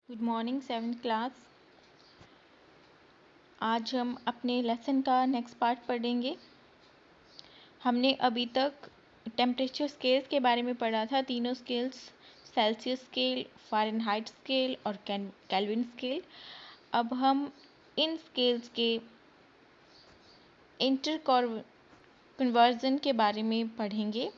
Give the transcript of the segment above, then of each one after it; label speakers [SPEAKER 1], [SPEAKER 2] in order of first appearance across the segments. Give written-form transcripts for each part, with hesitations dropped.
[SPEAKER 1] Good morning 7th class. आज हम अपने लेसन का नेक्स्ट पार्ट पढ़ेंगे। हमने अभी तक टेम्परेचर स्केल्स के बारे में पढ़ा था, तीनों scales, Celsius scale, Fahrenheit scale और केल्विन स्केल। अब हम इन स्केल्स के इंटर कन्वर्जन के बारे में पढ़ेंगे।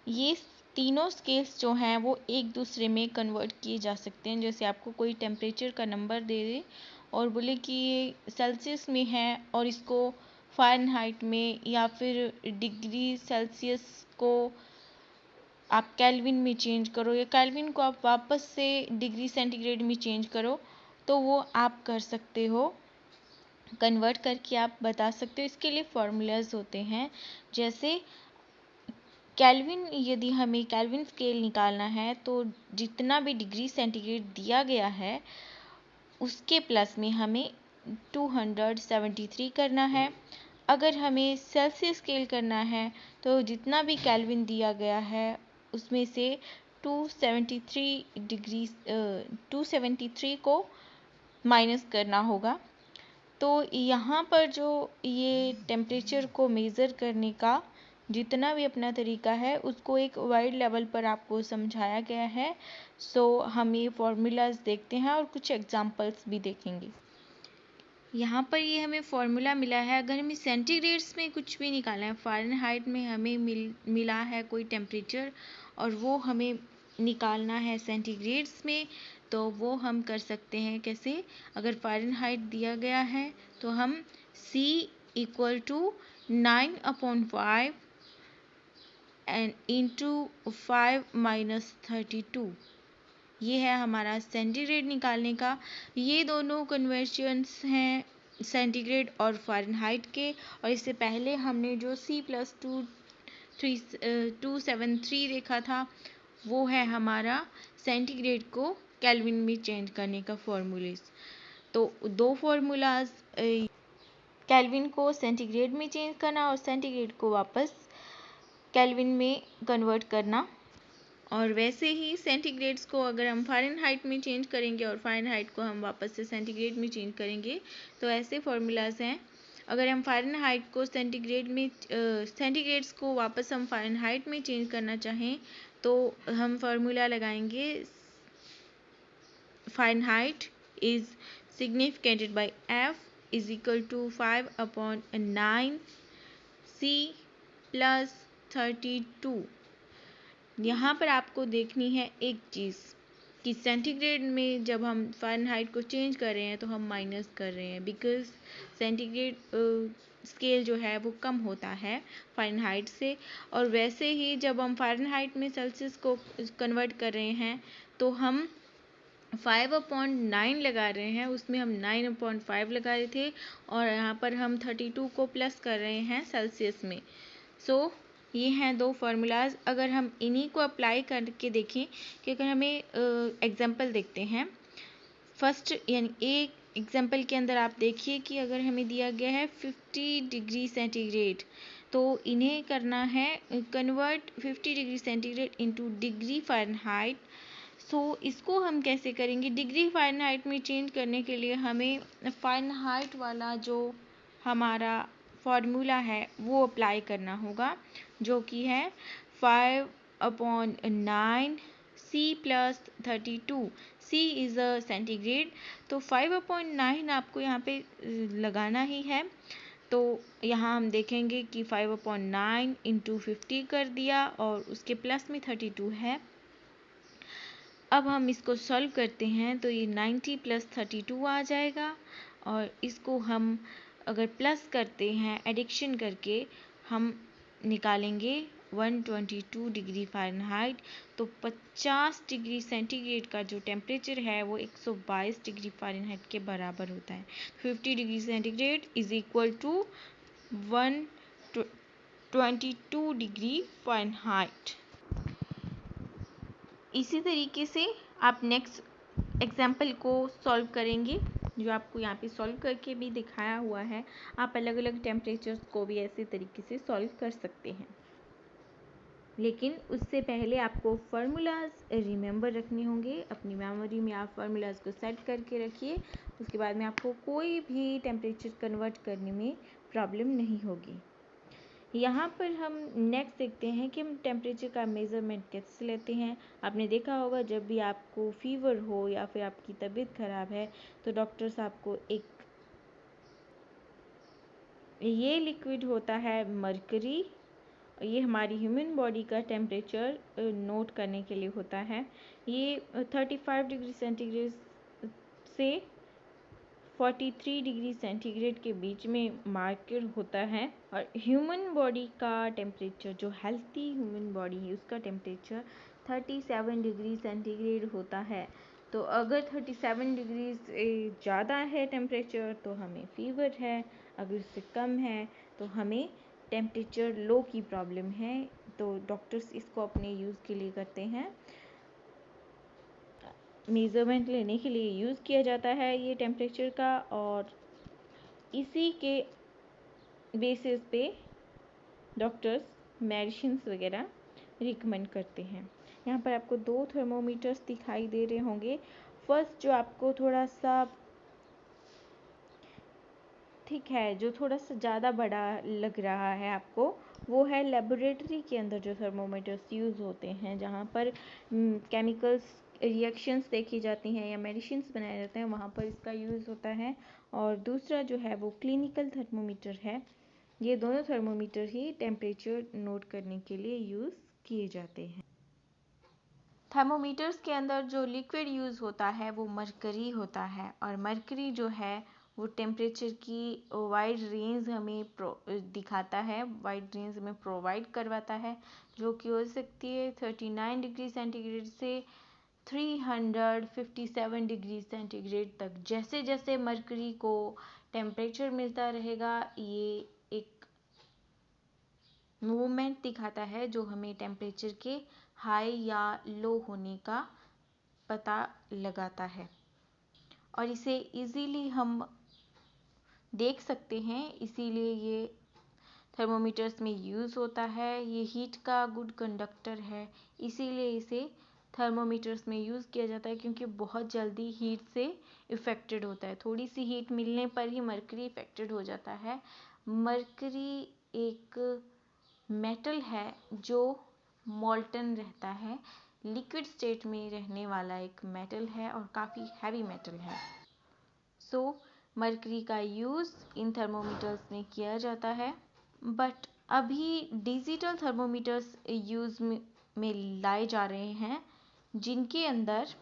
[SPEAKER 1] ये तीनों स्केल्स जो हैं वो एक दूसरे में कन्वर्ट किए जा सकते हैं। जैसे आपको कोई टेम्परेचर का नंबर दे दे और बोले कि ये सेल्सियस में है और इसको फ़ारेनहाइट में या फिर डिग्री सेल्सियस को आप केल्विन में चेंज करो या केल्विन को आप वापस से डिग्री सेंटीग्रेड में चेंज करो, तो वो आप कर सकते हो, कन्वर्ट करके आप बता सकते हो। इसके लिए फॉर्मूलाज होते हैं। जैसे केल्विन, यदि हमें केल्विन स्केल निकालना है तो जितना भी डिग्री सेंटीग्रेड दिया गया है उसके प्लस में हमें 273 करना है। अगर हमें सेल्सियस स्केल करना है तो जितना भी केल्विन दिया गया है उसमें से 273 को माइनस करना होगा। तो यहाँ पर जो ये टेम्परेचर को मेज़र करने का जितना भी अपना तरीका है उसको एक वाइड लेवल पर आपको समझाया गया है। सो हम ये फॉर्मूलाज देखते हैं और कुछ एग्जांपल्स भी देखेंगे। यहाँ पर ये हमें फॉर्मूला मिला है। अगर हमें सेंटीग्रेड्स में कुछ भी निकालना है, फ़ारेनहाइट में हमें मिला है कोई टेम्परेचर और वो हमें निकालना है सेंटीग्रेड्स में, तो वो हम कर सकते हैं कैसे। अगर फ़ारेनहाइट दिया गया है तो हम C = 9/5 एंड इंटू 5 - 32, ये है हमारा सेंटीग्रेड निकालने का। ये दोनों कन्वर्जन्स हैं सेंटीग्रेड और फ़ारेनहाइट के। और इससे पहले हमने जो C+273 देखा था वो है हमारा सेंटीग्रेड को केल्विन में चेंज करने का फॉर्मूलाज। तो दो फॉर्मूलाज, केल्विन को सेंटीग्रेड में चेंज करना और सेंटीग्रेड को वापस केल्विन में कन्वर्ट करना। और वैसे ही सेंटीग्रेड्स को अगर हम फ़ारेनहाइट में चेंज करेंगे और फ़ारेनहाइट को हम वापस से सेंटीग्रेड में चेंज करेंगे, तो ऐसे फॉर्मूलाज हैं। अगर हम फ़ारेनहाइट को सेंटीग्रेड्स को वापस हम फ़ारेनहाइट में चेंज करना चाहें तो हम फार्मूला लगाएंगे Fahrenheit is सिग्निफिकेंटेड bye F = 5/9 C+32। यहाँ पर आपको देखनी है एक चीज़ कि सेंटीग्रेड में जब हम फ़ारेनहाइट को चेंज कर रहे हैं तो हम माइनस कर रहे हैं, बिकॉज़ सेंटीग्रेड स्केल जो है वो कम होता है फ़ारेनहाइट से। और वैसे ही जब हम फ़ारेनहाइट में सेल्सियस को कन्वर्ट कर रहे हैं तो हम 5/9 लगा रहे हैं, उसमें हम 9/5 लगा रहे थे और यहाँ पर हम 32 को प्लस कर रहे हैं सेल्सियस में। सो ये हैं दो फार्मूलाज। अगर हम इन्हीं को अप्लाई करके देखें कि अगर हमें एग्जांपल देखते हैं फर्स्ट, यानी एक एग्जांपल के अंदर आप देखिए कि अगर हमें दिया गया है 50 डिग्री सेंटीग्रेड, तो इन्हें करना है convert 50 degree centigrade into degree Fahrenheit. So इसको हम कैसे करेंगे। डिग्री फ़ारेनहाइट में चेंज करने के लिए हमें फ़ारेनहाइट वाला जो हमारा फॉर्मूला है वो अप्लाई करना होगा, जो कि है 5/9 C+32। C is a centigrade, तो 5/9 आपको यहाँ पे लगाना ही है। तो यहाँ हम देखेंगे कि 5/9 × 50 कर दिया और उसके प्लस में 32 है। अब हम इसको सॉल्व करते हैं तो ये 90 + 32 आ जाएगा और इसको हम अगर प्लस करते हैं एडिक्शन करके हम निकालेंगे 122 डिग्री फ़ारेनहाइट। तो 50 डिग्री सेंटीग्रेड का जो टेम्परेचर है वो 122 डिग्री फ़ारेनहाइट के बराबर होता है। 50 डिग्री सेंटीग्रेड = 122 डिग्री फ़ारेनहाइट। इसी तरीके से आप नेक्स्ट एग्जाम्पल को सॉल्व करेंगे, जो आपको यहाँ पे सॉल्व करके भी दिखाया हुआ है। आप अलग अलग टेम्परेचर्स को भी ऐसे तरीके से सॉल्व कर सकते हैं। लेकिन उससे पहले आपको फार्मूलाज रिमेंबर रखने होंगे। अपनी मेमोरी में आप फार्मूलाज को सेट करके रखिए, उसके बाद में आपको कोई भी टेम्परेचर कन्वर्ट करने में प्रॉब्लम नहीं होगी। यहाँ पर हम नेक्स्ट देखते हैं कि हम टेम्परेचर का मेज़रमेंट कैसे लेते हैं। आपने देखा होगा जब भी आपको फीवर हो या फिर आपकी तबीयत ख़राब है तो डॉक्टर्स आपको ये लिक्विड होता है मरकरी, ये हमारी ह्यूमन बॉडी का टेम्परेचर नोट करने के लिए होता है। ये 35 डिग्री सेंटीग्रेड से 43 डिग्री सेंटीग्रेड के बीच में मार्कर होता है। और ह्यूमन बॉडी का टेम्परेचर, जो हेल्थी ह्यूमन बॉडी है उसका टेम्परेचर 37 डिग्री सेंटीग्रेड होता है। तो अगर 37 डिग्री से ज़्यादा है टेम्परेचर तो हमें फीवर है, अगर उससे कम है तो हमें टेम्परेचर लो की प्रॉब्लम है। तो डॉक्टर्स इसको अपने यूज़ के लिए करते हैं, मेज़रमेंट लेने के लिए यूज़ किया जाता है ये टेम्परेचर का, और इसी के बेसिस पे डॉक्टर्स मेडिसिन्स वगैरह रिकमेंड करते हैं। यहाँ पर आपको 2 थर्मोमीटर्स दिखाई दे रहे होंगे। फर्स्ट जो आपको थोड़ा सा ठीक है, जो थोड़ा सा ज़्यादा बड़ा लग रहा है आपको, वो है लेबोरेटरी के अंदर जो थर्मोमीटर्स यूज़ होते हैं, जहाँ पर केमिकल्स रिएक्शंस देखी जाती हैं या मेडिसिन्स बनाए जाते हैं, वहाँ पर इसका यूज़ होता है। और दूसरा जो है वो क्लिनिकल थर्मोमीटर है। ये दोनों थर्मोमीटर ही टेम्परेचर नोट करने के लिए यूज़ किए जाते हैं। थर्मोमीटर्स के अंदर जो लिक्विड यूज़ होता है वो मरकरी होता है, और मरकरी जो है वो टेम्परेचर की वाइड रेंज हमें दिखाता है, वाइड रेंज हमें प्रोवाइड करवाता है, जो कि हो सकती है 39 डिग्री सेंटीग्रेड से 357 डिग्री सेंटीग्रेड तक। जैसे जैसे मरकरी को टेम्परेचर मिलता रहेगा ये एक मूवमेंट दिखाता है जो हमें टेम्परेचर के हाई या लो होने का पता लगाता है, और इसे इजीली हम देख सकते हैं, इसीलिए ये थर्मोमीटर्स में यूज़ होता है। ये हीट का गुड कंडक्टर है, इसीलिए इसे थर्मोमीटर्स में यूज़ किया जाता है, क्योंकि बहुत जल्दी हीट से इफ़ेक्टेड होता है। थोड़ी सी हीट मिलने पर ही मरकरी इफ़ेक्टेड हो जाता है। मरकरी एक मेटल है जो मॉल्टन रहता है, लिक्विड स्टेट में रहने वाला एक मेटल है और काफ़ी हैवी मेटल है। सो मरकरी का यूज़ इन थर्मोमीटर्स में किया जाता है। बट अभी डिजिटल थर्मोमीटर्स यूज़ में लाए जा रहे हैं, जिनके अंदर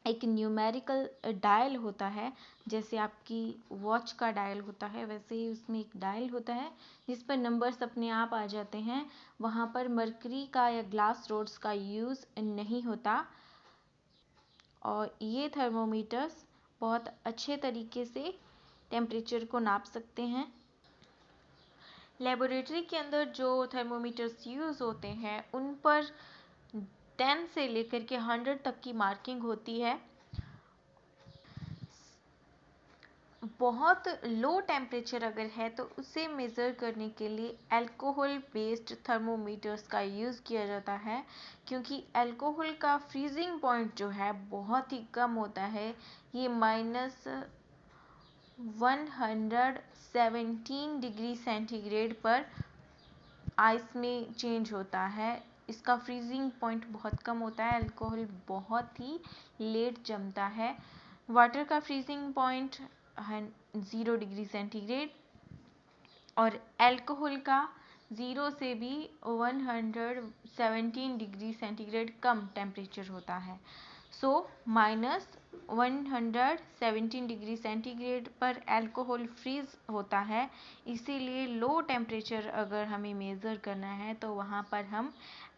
[SPEAKER 1] एक न्यूमेरिकल डायल होता है। जैसे आपकी वॉच का डायल होता है, वैसे ही उसमें एक डायल होता है जिस पर नंबर्स अपने आप आ जाते हैं। वहाँ पर मरकरी का या ग्लास रोड्स का यूज़ नहीं होता, और ये थर्मोमीटर्स बहुत अच्छे तरीके से टेम्परेचर को नाप सकते हैं। लेबोरेटरी के अंदर जो थर्मोमीटर्स यूज़ होते हैं उन पर 10 से लेकर के 100 तक की मार्किंग होती है। बहुत लो टेम्परेचर अगर है तो उसे मेज़र करने के लिए अल्कोहल बेस्ड थर्मोमीटर्स का यूज़ किया जाता है, क्योंकि अल्कोहल का फ्रीजिंग पॉइंट जो है बहुत ही कम होता है। ये -117 डिग्री सेंटीग्रेड पर आइस में चेंज होता है। इसका फ्रीजिंग पॉइंट बहुत कम होता है, अल्कोहल बहुत ही लेट जमता है। वाटर का फ्रीजिंग पॉइंट 0 डिग्री सेंटीग्रेड, और अल्कोहल का 0 से भी 117 डिग्री सेंटीग्रेड कम टेम्परेचर होता है। सो -117 डिग्री सेंटीग्रेड पर अल्कोहल फ्रीज होता है। इसीलिए लो टेम्परेचर अगर हमें मेज़र करना है तो वहाँ पर हम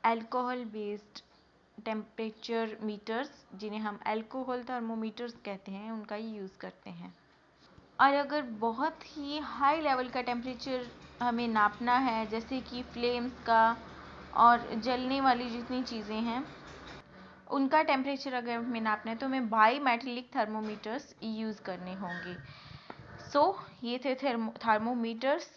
[SPEAKER 1] अल्कोहल बेस्ड टेम्परेचर मीटर्स, जिन्हें हम अल्कोहल थर्मोमीटर्स कहते हैं, उनका यूज़ करते हैं। और अगर बहुत ही हाई लेवल का टेम्परेचर हमें नापना है, जैसे कि फ्लेम्स का और जलने वाली जितनी चीज़ें हैं उनका टेम्परेचर अगर हमें नापना है तो हमें बाई मेटेलिक थर्मोमीटर्स यूज़ करने होंगे। सो ये थे थर्मोमीटर्स।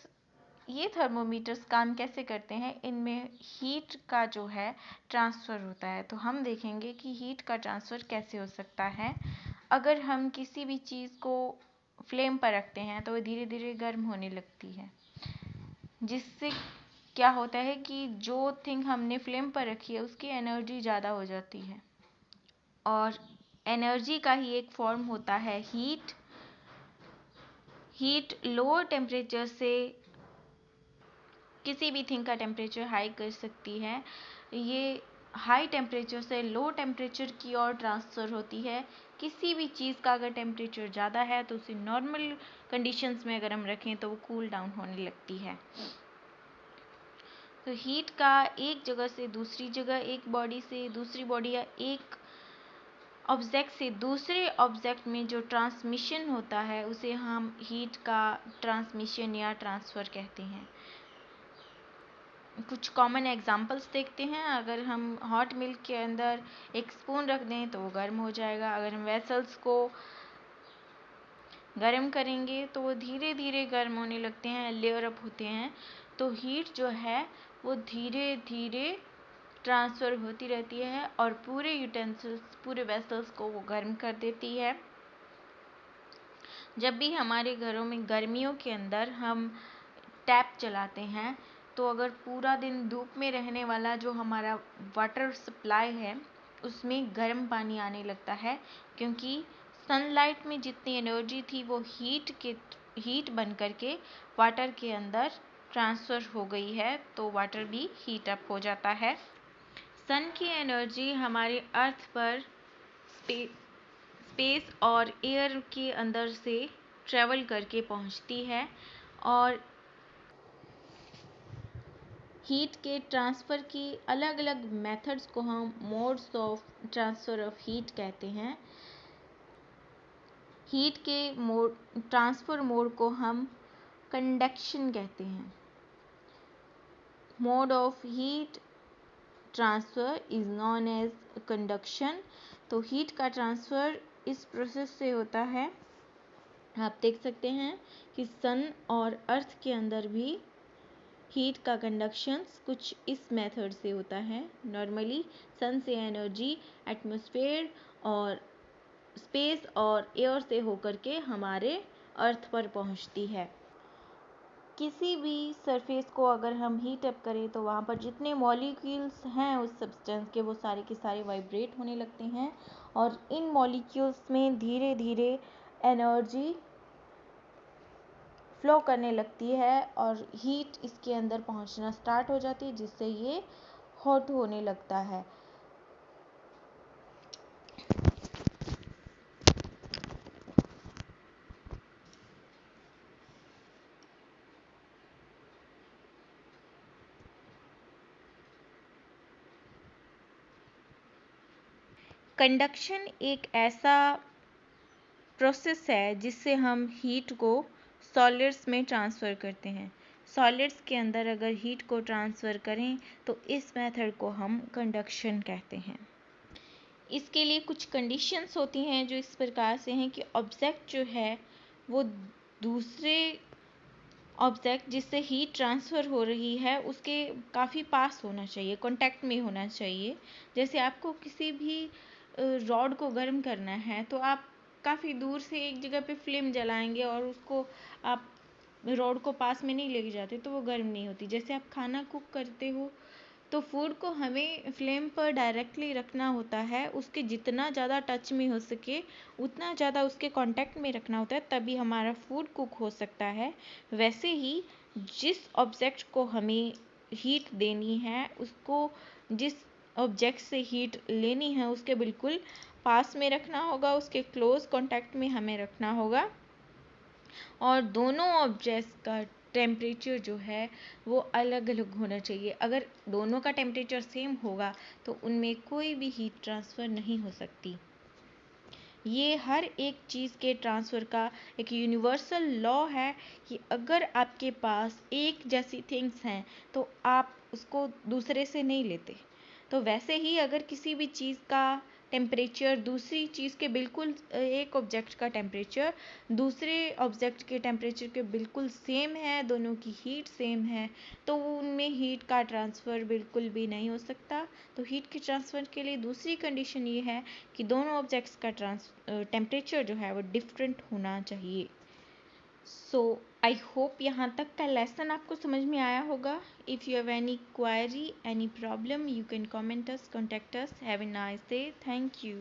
[SPEAKER 1] ये थर्मोमीटर्स काम कैसे करते हैं, इनमें हीट का जो है ट्रांसफ़र होता है। तो हम देखेंगे कि हीट का ट्रांसफ़र कैसे हो सकता है। अगर हम किसी भी चीज़ को फ्लेम पर रखते हैं तो वो धीरे धीरे गर्म होने लगती है, जिससे क्या होता है कि जो थिंग हमने फ्लेम पर रखी है उसकी एनर्जी ज़्यादा हो जाती है, और एनर्जी का ही एक फॉर्म होता है हीट। हीट लोअर टेम्परेचर से किसी भी थिंग का टेम्परेचर हाई कर सकती है। ये हाई टेम्परेचर से लो टेम्परेचर की ओर ट्रांसफ़र होती है। किसी भी चीज़ का अगर टेम्परेचर ज़्यादा है तो उसे नॉर्मल कंडीशंस में अगर हम रखें तो वो कूल डाउन होने लगती है। तो हीट का एक जगह से दूसरी जगह, एक बॉडी से दूसरी बॉडी, या एक ऑब्जेक्ट से दूसरे ऑब्जेक्ट में जो ट्रांसमिशन होता है उसे हम हीट का ट्रांसमिशन या ट्रांसफ़र कहते हैं। कुछ कॉमन एग्जांपल्स देखते हैं। अगर हम हॉट मिल्क के अंदर एक स्पून रख दें तो वो गर्म हो जाएगा। अगर हम वेसल्स को गर्म करेंगे तो वो धीरे धीरे गर्म होने लगते हैं, लेयर अप होते हैं। तो हीट जो है वो धीरे धीरे ट्रांसफ़र होती रहती है और पूरे यूटेंसिल्स, पूरे वेसल्स को वो गर्म कर देती है। जब भी हमारे घरों में गर्मियों के अंदर हम टैप चलाते हैं तो अगर पूरा दिन धूप में रहने वाला जो हमारा वाटर सप्लाई है उसमें गर्म पानी आने लगता है, क्योंकि सनलाइट में जितनी एनर्जी थी वो हीट बन करके वाटर के अंदर ट्रांसफ़र हो गई है, तो वाटर भी हीट अप हो जाता है। सन की एनर्जी हमारे अर्थ पर स्पेस और एयर के अंदर से ट्रैवल करके पहुंचती है, और हीट के ट्रांसफ़र की अलग अलग मेथड्स को हम modes of transfer of heat कहते हैं। हीट के ट्रांसफ़र मोड को हम कंडक्शन कहते हैं। Mode of heat transfer is known as conduction. तो हीट का ट्रांसफ़र इस प्रोसेस से होता है। आप देख सकते हैं कि सन और अर्थ के अंदर भी हीट का कंडक्शंस कुछ इस मेथड से होता है। नॉर्मली सन से एनर्जी एटमॉस्फेयर और स्पेस और एयर से होकर के हमारे अर्थ पर पहुंचती है। किसी भी सरफेस को अगर हम हीट अप करें तो वहाँ पर जितने मॉलिक्यूल्स हैं उस सब्सटेंस के, वो सारे के सारे वाइब्रेट होने लगते हैं, और इन मॉलिक्यूल्स में धीरे धीरे एनर्जी फ्लो करने लगती है और हीट इसके अंदर पहुंचना स्टार्ट हो जाती है, जिससे ये हॉट होने लगता है। कंडक्शन एक ऐसा प्रोसेस है जिससे हम हीट को सॉलिड्स में ट्रांसफ़र करते हैं। सॉलिड्स के अंदर अगर हीट को ट्रांसफ़र करें तो इस मेथड को हम कंडक्शन कहते हैं। इसके लिए कुछ कंडीशंस होती हैं जो इस प्रकार से हैं कि ऑब्जेक्ट जो है वो दूसरे ऑब्जेक्ट जिससे हीट ट्रांसफ़र हो रही है उसके काफ़ी पास होना चाहिए, कांटेक्ट में होना चाहिए। जैसे आपको किसी भी रॉड को गर्म करना है तो आप काफ़ी दूर से एक जगह पे फ्लेम जलाएंगे और उसको आप रॉड को पास में नहीं लेके जाते तो वो गर्म नहीं होती। जैसे आप खाना कुक करते हो तो फूड को हमें फ्लेम पर डायरेक्टली रखना होता है, उसके जितना ज़्यादा टच में हो सके उतना ज़्यादा उसके कांटेक्ट में रखना होता है, तभी हमारा फूड कुक हो सकता है। वैसे ही जिस ऑब्जेक्ट को हमें हीट देनी है उसको, जिस ऑब्जेक्ट से हीट लेनी है उसके बिल्कुल पास में रखना होगा, उसके क्लोज कांटेक्ट में हमें रखना होगा, और दोनों ऑब्जेक्ट्स का टेम्परेचर जो है वो अलग अलग होना चाहिए। अगर दोनों का टेम्परेचर सेम होगा तो उनमें कोई भी हीट ट्रांसफ़र नहीं हो सकती। ये हर एक चीज़ के ट्रांसफ़र का एक यूनिवर्सल लॉ है कि अगर आपके पास एक जैसी थिंग्स हैं तो आप उसको दूसरे से नहीं लेते। तो वैसे ही अगर किसी भी चीज़ का टेम्परेचर दूसरी चीज़ के बिल्कुल एक ऑब्जेक्ट का टेम्परेचर दूसरे ऑब्जेक्ट के टेम्परेचर के बिल्कुल सेम है, दोनों की हीट सेम है, तो उनमें हीट का ट्रांसफ़र बिल्कुल भी नहीं हो सकता। तो हीट के ट्रांसफ़र के लिए दूसरी कंडीशन ये है कि दोनों ऑब्जेक्ट्स का टेम्परेचर जो है वो डिफरेंट होना चाहिए। सो आई होप यहाँ तक का लेसन आपको समझ में आया होगा। If you have any query, any problem, you can comment us, contact us. Have a nice day. Thank you.